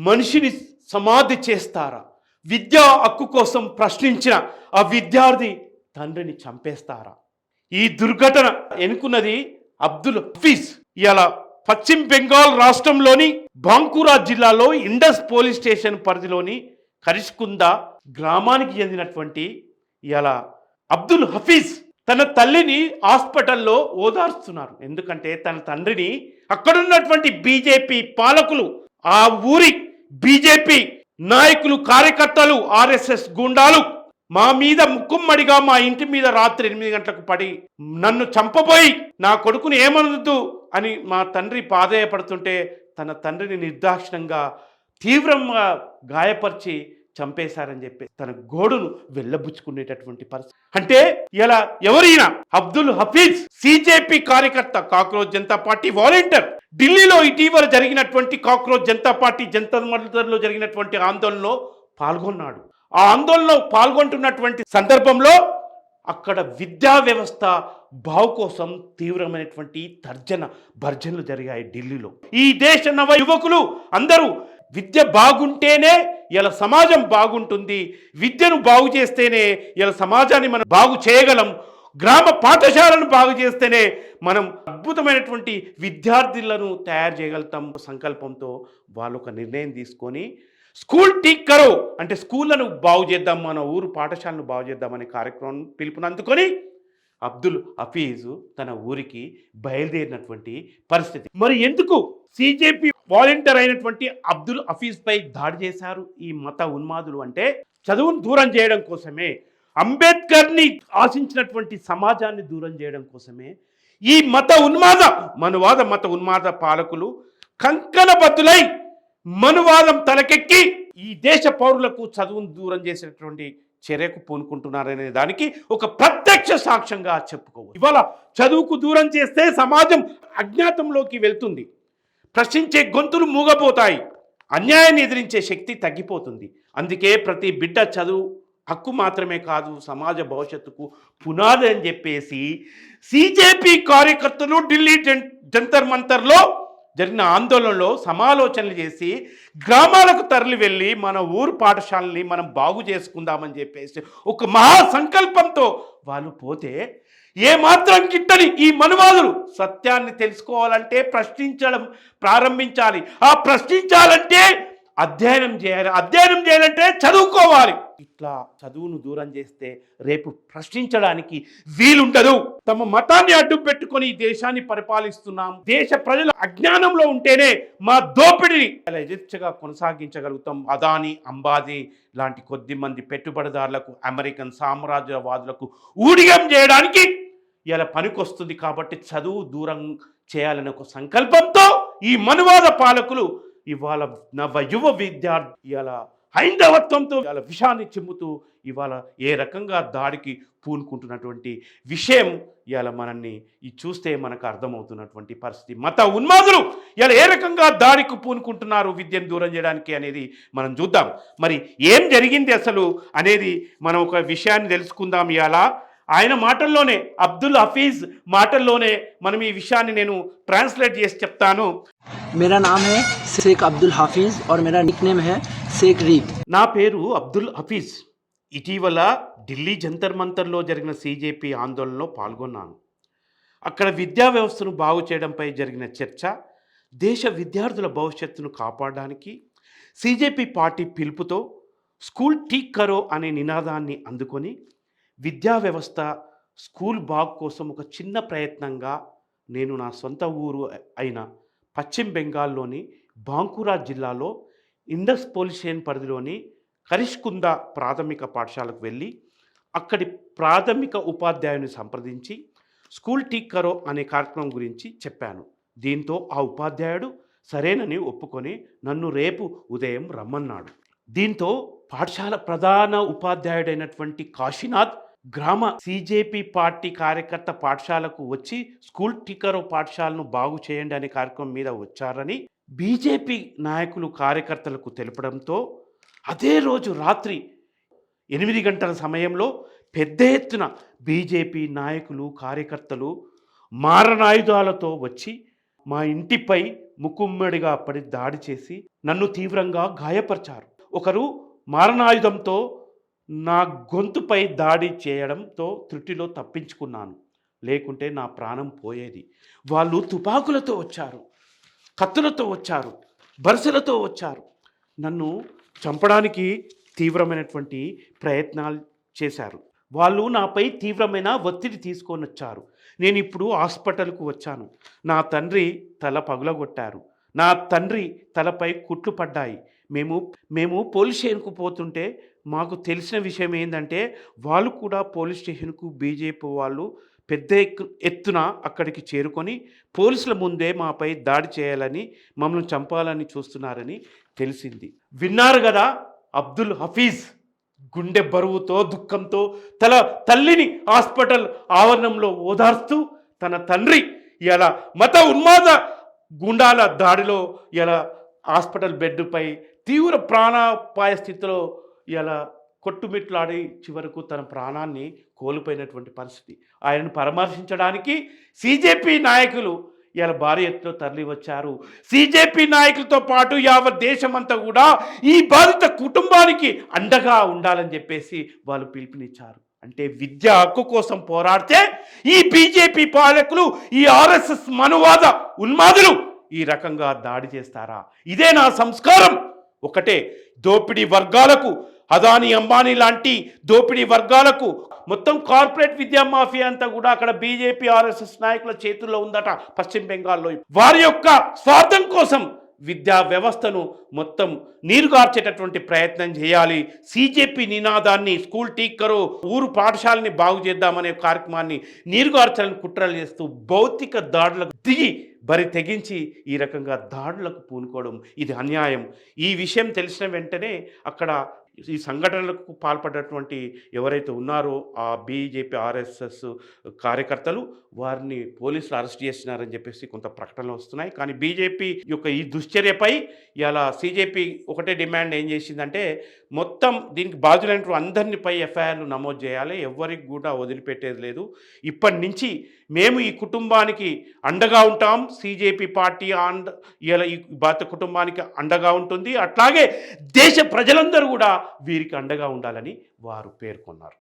మనిషిని సమాధి చేస్తారా? విద్యా హక్కు కోసం ప్రశ్నించిన ఆ విద్యార్థి తండ్రిని చంపేస్తారా? ఈ దుర్ఘటన ఎన్నుకున్నది అబ్దుల్ హఫీజ్. ఇలా పశ్చిమ బెంగాల్ రాష్ట్రంలోని బాంకురా జిల్లాలో ఇండస్ పోలీస్ స్టేషన్ పరిధిలోని కరిష్కుందా గ్రామానికి చెందినటువంటి ఇలా అబ్దుల్ హఫీజ్ తన తల్లిని హాస్పిటల్లో ఓదార్స్తున్నారు. ఎందుకంటే తన తండ్రిని అక్కడున్నటువంటి బీజేపీ పాలకులు, ఆ ఊరి బీజేపీ నాయకులు, కార్యకర్తలు, ఆర్ఎస్ఎస్ గుండాలు మా మీద ముక్కుమ్మడిగా మా ఇంటి మీద రాత్రి 8 గంటలకు పడి నన్ను చంపబోయి నా కొడుకుని ఏమనొద్దు అని మా తండ్రి పాదయపడుతుంటే తన తండ్రిని నిర్దాక్షిణంగా తీవ్రంగా గాయపరిచి చంపేశారని చెప్పి తన గోడును వెళ్ళబుచ్చుకునేటటువంటి పరిస్థితి. అంటే ఇలా ఎవరైనా అబ్దుల్ హఫీజ్ సిజేపీ కార్యకర్త, కాక్రోచ్ జనతా పార్టీ వాలంటీర్. ఢిల్లీలో ఇటీవల జరిగినటువంటి కాక్రోచ్ జనతా పార్టీ జంతర్ మంతర్లో జరిగినటువంటి ఆందోళనలో పాల్గొన్నాడు. ఆ ఆందోళనలో పాల్గొంటున్నటువంటి సందర్భంలో అక్కడ విద్యా వ్యవస్థ బావు కోసం తీవ్రమైనటువంటి భర్జనలు జరిగాయి ఢిల్లీలో. ఈ దేశ నవ యువకులు అందరూ విద్య బాగుంటేనే ఇలా సమాజం బాగుంటుంది, విద్యను బాగు చేస్తేనే ఇలా సమాజాన్ని మనం బాగు చేయగలం, గ్రామ పాఠశాలను బాగు చేస్తేనే మనం అద్భుతమైనటువంటి విద్యార్థులను తయారు చేయగలుగుతాం సంకల్పంతో వాళ్ళు ఒక నిర్ణయం తీసుకొని స్కూల్ టీక్ కరో అంటే స్కూళ్ళను బాగు చేద్దాం, మన ఊరు పాఠశాలను బాగు చేద్దామనే కార్యక్రమం పిలుపునందుకొని అబ్దుల్ హఫీజ్ తన ఊరికి బయలుదేరినటువంటి పరిస్థితి. మరి ఎందుకు సిజేపీ వాలంటీర్ అయినటువంటి అబ్దుల్ హఫీజ్ పై దాడి చేశారు ఈ మత ఉన్మాదులు అంటే చదువును దూరం చేయడం కోసమే, అంబేద్కర్ని ఆశించినటువంటి సమాజాన్ని దూరం చేయడం కోసమే ఈ మనువాద మత ఉన్మాద పాలకులు కంకణబద్దులై మనువాదం తలకెక్కి ఈ దేశ పౌరులకు చదువును దూరం చేసేటటువంటి చర్యకు పూనుకుంటున్నారనే దానికి ఒక ప్రత్యక్ష సాక్ష్యంగా చెప్పుకోవచ్చు. ఇవాళ చదువుకు దూరం చేస్తే సమాజం అజ్ఞాతంలోకి వెళ్తుంది, ప్రశ్నించే గొంతులు మూగపోతాయి, అన్యాయాన్ని ఎదిరించే శక్తి తగ్గిపోతుంది. అందుకే ప్రతి బిడ్డ చదువు హక్కు మాత్రమే కాదు, సమాజ భవిష్యత్తుకు పునాది అని చెప్పేసి సిజేపీ కార్యకర్తలు ఢిల్లీ జంతర్ మంతర్లో జరిగిన ఆందోళనలో సమాలోచనలు చేసి గ్రామాలకు తరలి వెళ్ళి మన ఊరు పాఠశాలని మనం బాగు చేసుకుందామని చెప్పేసి ఒక మహా సంకల్పంతో వాళ్ళు పోతే ఏమాత్రం గిట్టని ఈ మనువాదులు సత్యాన్ని తెలుసుకోవాలంటే ప్రశ్నించడం ప్రారంభించాలి. ఆ ప్రశ్నించాలంటే అధ్యయనం చేయాలంటే చదువుకోవాలి. ఇట్లా చదువును దూరం చేస్తే రేపు ప్రశ్నించడానికి వీలుండదు. తమ మతాన్ని అడ్డు పెట్టుకొని ఈ దేశాన్ని పరిపాలిస్తున్నాం. దేశ ప్రజలు అజ్ఞానంలో ఉంటేనే మా దోపిడిని యథేచ్ఛగా కొనసాగించగలుగుతాం. అదానీ, అంబానీ లాంటి కొద్ది మంది పెట్టుబడిదారులకు, అమెరికన్ సామ్రాజ్యవాదులకు ఊడిగం చేయడానికి ఇలా పనికొస్తుంది. కాబట్టి చదువు దూరం చేయాలనే ఒక సంకల్పంతో ఈ మనువాద పాలకులు ఇవాళ నవ యువ విద్యార్థి ఇలా హైందవత్వంతో ఇలా విషాన్ని చిమ్ముతూ ఇవాళ ఏ రకంగా దాడికి పూనుకుంటున్నటువంటి విషయం ఇలా మనల్ని చూస్తే మనకు అర్థమవుతున్నటువంటి పరిస్థితి. మత ఉన్మాదులు ఇలా ఏ రకంగా దాడికి పూనుకుంటున్నారు విద్యను దూరం చేయడానికి అనేది మనం చూద్దాం. మరి ఏం జరిగింది అసలు అనేది మనం ఒక విషయాన్ని తెలుసుకుందాం. ఇలా ఆయన మాటల్లోనే, అబ్దుల్ హఫీజ్ మాటల్లోనే మనం ఈ విషయాన్ని నేను ట్రాన్స్లేట్ చేసి చెప్తాను. मेरा नाम है शेख अब्दुल हाफिज और मेरा निकनेम है शेख रीत. నా పేరు అబ్దుల్ హఫీజ్. ఇటీవల ఢిల్లీ జంతర్ మంతర్లో జరిగిన సిజేపీ ఆందోళనలో పాల్గొన్నాను. అక్కడ విద్యా వ్యవస్థను బాగు చేయడంపై జరిగిన చర్చ, దేశ విద్యార్థుల భవిష్యత్తును కాపాడడానికి సిజేపీ పార్టీ పిలుపుతో స్కూల్ టీక్ కరో అనే నినాదాన్ని అందుకొని విద్యా వ్యవస్థ స్కూల్ బాగు కోసం ఒక చిన్న ప్రయత్నంగా నేను నా సొంత ఊరు అయిన పశ్చిమ బెంగాల్లోని బాంకురా జిల్లాలో ఇండస్ పోలీస్ స్టేషన్ పరిధిలోని కరిష్కుందా ప్రాథమిక పాఠశాలకు వెళ్ళి అక్కడి ప్రాథమిక ఉపాధ్యాయుని సంప్రదించి స్కూల్ టీక్ కరో అనే కార్యక్రమం గురించి చెప్పాను. దీంతో ఆ ఉపాధ్యాయుడు సరేనని ఒప్పుకొని నన్ను రేపు ఉదయం రమ్మన్నాడు. దీంతో పాఠశాల ప్రధాన ఉపాధ్యాయుడైనటువంటి కాశీనాథ్ గ్రామ సిజేపీ పార్టీ కార్యకర్త పాఠశాలకు వచ్చి స్కూల్ టీక్ కరో పాఠశాలను బాగు చేయండి అనే కార్యక్రమం మీద వచ్చారని బీజేపీ నాయకులు కార్యకర్తలకు తెలపడంతో అదే రోజు రాత్రి 8 గంటల సమయంలో పెద్ద ఎత్తున బీజేపీ నాయకులు, కార్యకర్తలు మారణాయుధాలతో వచ్చి మా ఇంటిపై ముక్కుమ్మడిగా పడి దాడి చేసి నన్ను తీవ్రంగా గాయపరిచారు. ఒకరు మారణాయుధంతో నా గొంతుపై దాడి చేయడంతో త్రుటిలో తప్పించుకున్నాను. లేకుంటే నా ప్రాణం పోయేది. వాళ్ళు తుపాకులతో వచ్చారు, కత్తులతో వచ్చారు, బర్సలతో వచ్చారు. నన్ను చంపడానికి తీవ్రమైనటువంటి ప్రయత్నాలు చేశారు. వాళ్ళు నాపై తీవ్రమైన ఒత్తిడి తీసుకొని వచ్చారు. నేను ఇప్పుడు హాస్పిటల్కు వచ్చాను. నా తండ్రి తల పగులగొట్టారు. నా తండ్రి తలపై కుట్లు పడ్డాయి. మేము పోలీస్ స్టేషన్కు పోతుంటే మాకు తెలిసిన విషయం ఏంటంటే వాళ్ళు కూడా పోలీస్ స్టేషన్కు బీజేపీ వాళ్ళు పెద్ద ఎత్తున అక్కడికి చేరుకొని పోలీసుల ముందే మాపై దాడి చేయాలని, మమ్మల్ని చంపాలని చూస్తున్నారని తెలిసింది. విన్నారు కదా, అబ్దుల్ హఫీజ్ గుండె బరువుతో దుఃఖంతో తల్లిని హాస్పిటల్ ఆవరణంలో ఓదార్స్తూ తన తండ్రి ఇలా మత ఉన్మాద గుండాల దాడిలో ఇలా హాస్పిటల్ బెడ్పై తీవ్ర ప్రాణాపాయ స్థితిలో ఇలా కొట్టుమిట్లాడి చివరకు తన ప్రాణాన్ని కోల్పోయినటువంటి పరిస్థితి. ఆయనను పరామర్శించడానికి సిజేపీ నాయకులు ఇలా భారీ ఎత్తులో తరలి వచ్చారు. సిజేపీ నాయకులతో పాటు యావత్ దేశమంతా కూడా ఈ బాధిత కుటుంబానికి అండగా ఉండాలని చెప్పేసి వాళ్ళు పిలుపునిచ్చారు. అంటే విద్య హక్కు కోసం పోరాడితే ఈ బీజేపీ పాలకులు, ఈ ఆర్ఎస్ఎస్ మనువాద ఉన్మాదులు ఈ రకంగా దాడి చేస్తారా? ఇదే నా సంస్కారం. ఒకటే, దోపిడీ వర్గాలకు, అదానీ అంబానీ లాంటి దోపిడీ వర్గాలకు, మొత్తం కార్పొరేట్ విద్యా మాఫియా అంతా కూడా అక్కడ బీజేపీ ఆర్ఎస్ఎస్ నాయకుల చేతుల్లో ఉందట పశ్చిమ బెంగాల్లో. వారి యొక్క స్వార్థం కోసం విద్యా వ్యవస్థను మొత్తం నీరుగార్చేటటువంటి ప్రయత్నం చేయాలి. సిజేపీ నినాదాన్ని స్కూల్ టీకరు ఊరు పాఠశాలని బాగు చేద్దామనే కార్యక్రమాన్ని నీరుగార్చాలని కుట్రలు చేస్తూ భౌతిక దాడులకు దిగి బరి తెగించి ఈ రకంగా దాడులకు పూనుకోవడం ఇది అన్యాయం. ఈ విషయం తెలిసిన వెంటనే అక్కడ ఈ సంఘటనలకు పాల్పడినటువంటి ఎవరైతే ఉన్నారో ఆ బీజేపీ ఆర్ఎస్ఎస్ కార్యకర్తలు వారిని పోలీసులు అరెస్ట్ చేస్తున్నారని చెప్పేసి కొంత ప్రకటనలు వస్తున్నాయి. కానీ బీజేపీ యొక్క ఈ దుశ్చర్యపై ఇలా సిజేపీ ఒకటే డిమాండ్ ఏం చేసిందంటే మొత్తం దీనికి బాధ్యులైన అందరినిపై ఎఫ్ఐఆర్లు నమోదు చేయాలి, ఎవరికి కూడా వదిలిపెట్టేది లేదు. ఇప్పటి నుంచి మేము ఈ కుటుంబానికి అండగా ఉంటాం. సిజేపీ పార్టీ ఇలా ఈ బాధిత కుటుంబానికి అండగా ఉంటుంది. అట్లాగే దేశ ప్రజలందరూ కూడా వీరికి అండగా ఉండాలని వారు పేర్కొన్నారు.